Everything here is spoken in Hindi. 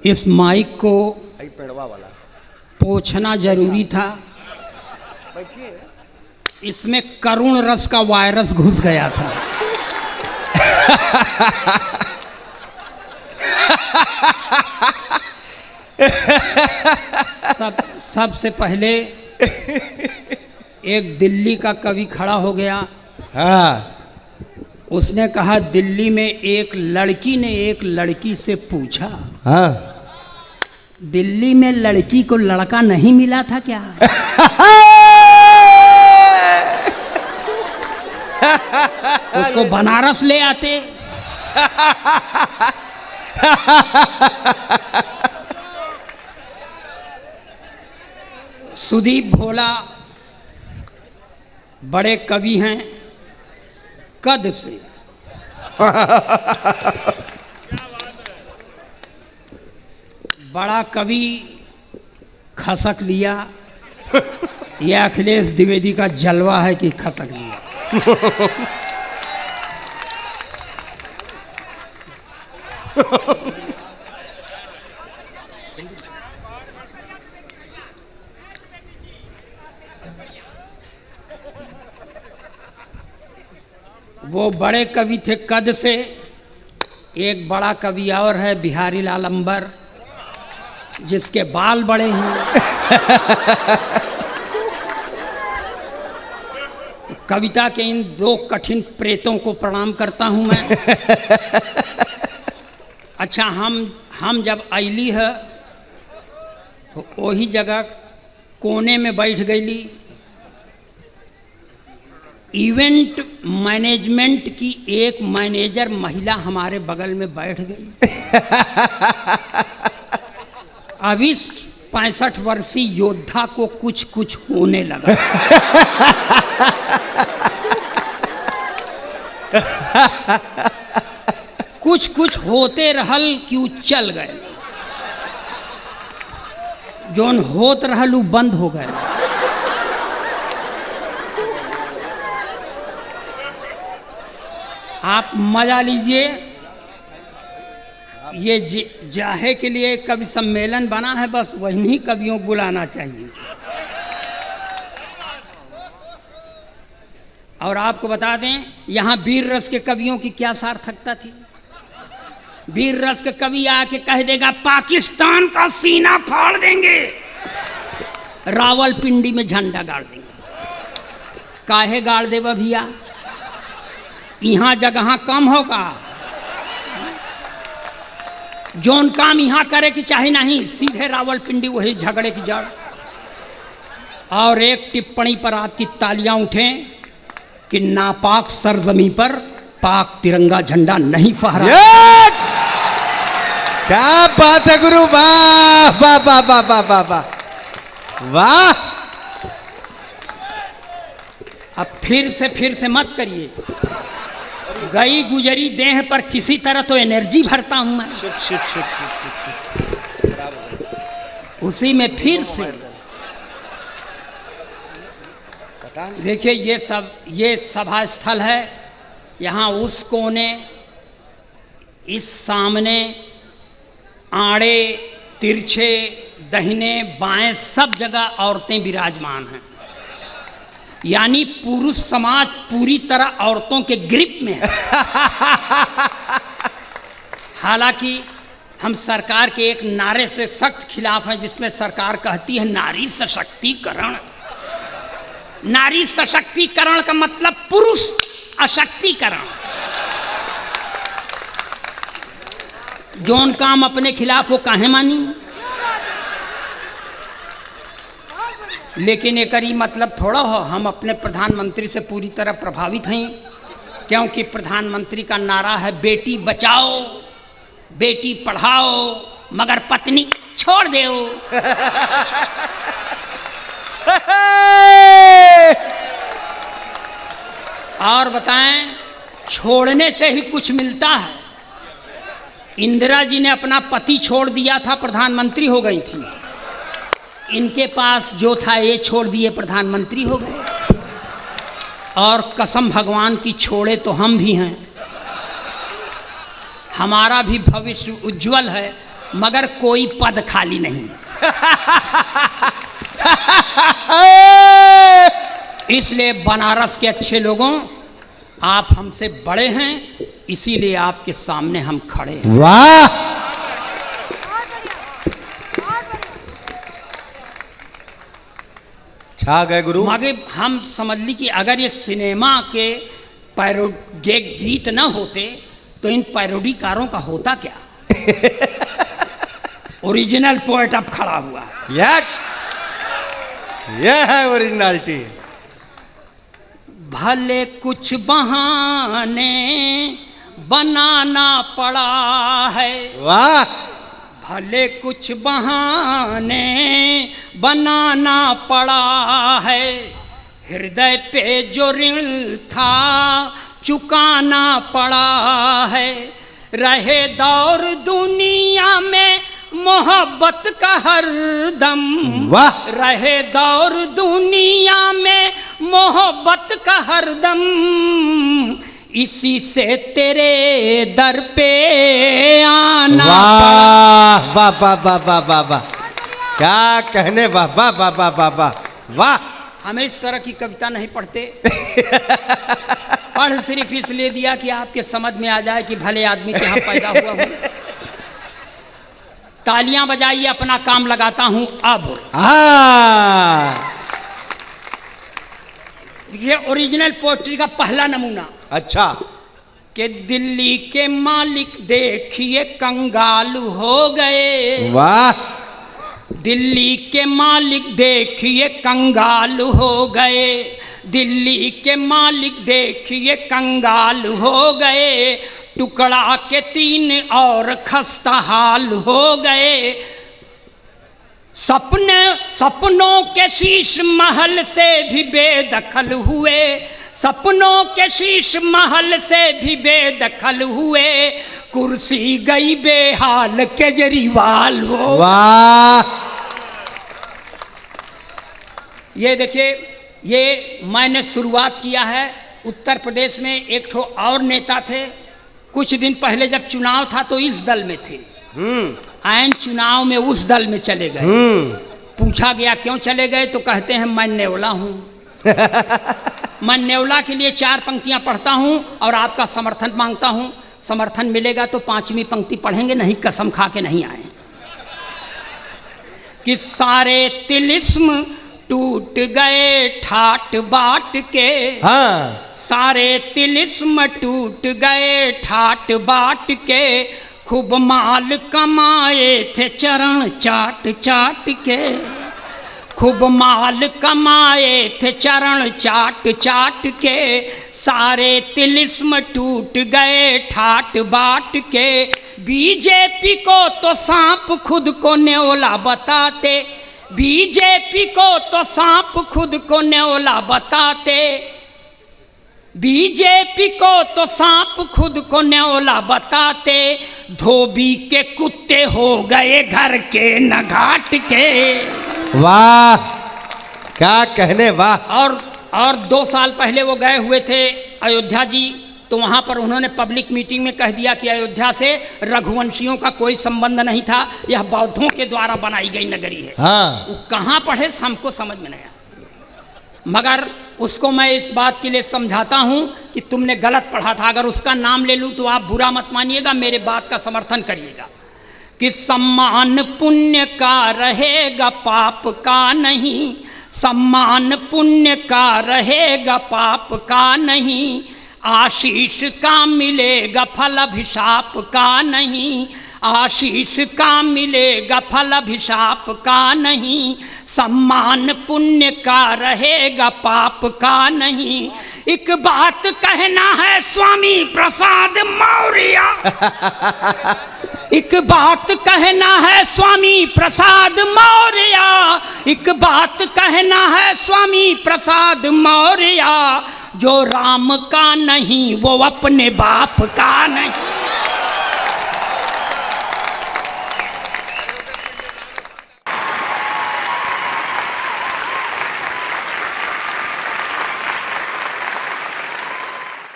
इस माइक को पोंछना जरूरी था। इसमें करुण रस का वायरस घुस गया था। सबसे पहले एक दिल्ली का कवि खड़ा हो गया। हाँ। उसने कहा, दिल्ली में एक लड़की ने एक लड़की से पूछा, हाँ। दिल्ली में लड़की को लड़का नहीं मिला था क्या? उसको बनारस ले आते। सुदीप भोला बड़े कवि हैं कद से। बड़ा कवि खसक लिया। यह अखिलेश द्विवेदी का जलवा है कि खसक लिया। वो बड़े कवि थे कद से। एक बड़ा कवि और है बिहारी लाल अंबर, जिसके बाल बड़े हैं। कविता के इन दो कठिन प्रेतों को प्रणाम करता हूं मैं। अच्छा, हम जब अली है वही जगह कोने में बैठ गईली। इवेंट मैनेजमेंट की एक मैनेजर महिला हमारे बगल में बैठ गई। अभी 65 वर्षीय योद्धा को कुछ कुछ होने लगा। कुछ कुछ होते रहल कि चल गए, जोन होत रहल बंद हो गए। आप मजा लीजिए। ये जाहे के लिए कवि सम्मेलन बना है, बस वही कवियों को बुलाना चाहिए। और आपको बता दें, यहाँ वीर रस के कवियों की क्या सार्थकता थी। वीर रस के कवि आके कह देगा, पाकिस्तान का सीना फाड़ देंगे, रावलपिंडी में झंडा गाड़ देंगे। काहे गाड़ देवा भैया? यहाँ जगह कम होगा। जोन काम यहाँ करे कि चाहे नहीं, सीधे रावलपिंडी वही झगड़े की जड़। और एक टिप्पणी पर आपकी तालियां उठें कि नापाक सरजमी पर पाक तिरंगा झंडा नहीं फहरा। क्या बात है गुरु, वाह वाह वाह वाह वाह वाह वाह वाह। अब फिर से मत करिए। गई गुजरी देह पर किसी तरह तो एनर्जी भरता हूं मैं। उसी में फिर से देखिए, ये सभा स्थल है। यहाँ उस कोने, इस सामने, आड़े तिरछे, दाहिने बाएं, सब जगह औरतें विराजमान हैं। यानी पुरुष समाज पूरी तरह औरतों के ग्रिप में है। हालांकि हम सरकार के एक नारे से सख्त खिलाफ हैं, जिसमें सरकार कहती है नारी सशक्तिकरण। नारी सशक्तिकरण का मतलब पुरुष अशक्तिकरण। जोन काम अपने खिलाफ हो काहे मानी। लेकिन एक मतलब थोड़ा हो, हम अपने प्रधानमंत्री से पूरी तरह प्रभावित हैं, क्योंकि प्रधानमंत्री का नारा है बेटी बचाओ बेटी पढ़ाओ मगर पत्नी छोड़ दो। और बताएं, छोड़ने से ही कुछ मिलता है। इंदिरा जी ने अपना पति छोड़ दिया था, प्रधानमंत्री हो गई थी। इनके पास जो था ये छोड़ दिए, प्रधानमंत्री हो गए। और कसम भगवान की, छोड़े तो हम भी हैं। हमारा भी भविष्य उज्जवल है। मगर कोई पद खाली नहीं। इसलिए बनारस के अच्छे लोगों, आप हमसे बड़े हैं, इसीलिए आपके सामने हम खड़े हैं। वाह, छा गए गुरु। मगर हम समझ ली कि अगर ये सिनेमा के गीत न होते तो इन पैरोडीकारों का होता क्या। ओरिजिनल पोएट अब खड़ा हुआ है। यह है ओरिजिनलिटी। भले कुछ बहाने बनाना पड़ा है, वाह, भले कुछ बहाने बनाना पड़ा है, हृदय पे जो ऋण था चुकाना पड़ा है, रहे दौर दुनिया में मोहब्बत का हरदम, वाह, रहे दौर दुनिया में मोहब्बत का हरदम, इसी से तेरे दर पे आना। वाह वाह वाह वाह वाह वाह वाह, क्या कहने, वाह वाह वाह वाह वाह वाह वाह। हमें इस तरह की कविता नहीं पढ़ते। पढ़ सिर्फ इसलिए दिया कि आपके समझ में आ जाए कि भले आदमी के यहाँ पैदा हुआ हूँ। तालियां बजाइए, अपना काम लगाता हूँ अब। ये ओरिजिनल पोएट्री का पहला नमूना। अच्छा। कि दिल्ली के मालिक देखिए कंगाल हो गए। वाह। दिल्ली के मालिक देखिए कंगाल हो गए, दिल्ली के मालिक देखिए कंगाल हो गए, टुकड़ा के 3 और खस्ता हाल हो गए, सपनों के शीश महल से भी बेदखल हुए, सपनों के शीश महल से भी बेदखल हुए, कुर्सी गई बेहाल केजरीवाल हो। वाह। ये देखिए, ये मैंने शुरुआत किया है। उत्तर प्रदेश में एक ठो और नेता थे, कुछ दिन पहले जब चुनाव था तो इस दल में थे, ऐन चुनाव में उस दल में चले गए। पूछा गया क्यों चले गए तो कहते हैं मैं नेवला हूँ। मैं नेवला के लिए 4 पंक्तियाँ पढ़ता हूँ और आपका समर्थन मांगता हूँ। समर्थन मिलेगा तो 5वीं पंक्ति पढ़ेंगे, नहीं कसम खा के नहीं आए। कि सारे तिलिस्म टूट गए ठाट बाट के, हाँ। सारे तिलिस्म टूट गए ठाट बाट के, खूब माल कमाए थे चरण चाट चाट के, खूब माल कमाए थे चरण चाट चाट के, सारे तिलिस्म टूट गए ठाट बाट के, बीजेपी को तो सांप खुद को न्योला बताते, बीजेपी को तो सांप खुद को न्योला बताते, बीजेपी को तो सांप खुद को न्योला बताते, धोबी के कुत्ते हो गए घर के न घाट के। वाह, क्या कहने, वाह। और 2 साल पहले वो गए हुए थे अयोध्या जी, तो वहाँ पर उन्होंने पब्लिक मीटिंग में कह दिया कि अयोध्या से रघुवंशियों का कोई संबंध नहीं था, यह बौद्धों के द्वारा बनाई गई नगरी है। हाँ। वो कहाँ पढ़े हमको समझ में नहीं आया, मगर उसको मैं इस बात के लिए समझाता हूँ कि तुमने गलत पढ़ा था। अगर उसका नाम ले लूँ तो आप बुरा मत मानिएगा, मेरे बात का समर्थन करिएगा। कि सम्मान पुण्य का रहेगा पाप का नहीं, सम्मान पुण्य का रहेगा पाप का नहीं, आशीष का मिलेगा फल अभिशाप का नहीं, आशीष का मिलेगा फल अभिशाप का नहीं, सम्मान पुण्य का रहेगा पाप का नहीं। एक बात कहना है स्वामी प्रसाद मौर्य, एक बात कहना है स्वामी प्रसाद मौर्य, एक बात कहना है स्वामी प्रसाद मौर्य, जो राम का नहीं वो अपने बाप का नहीं।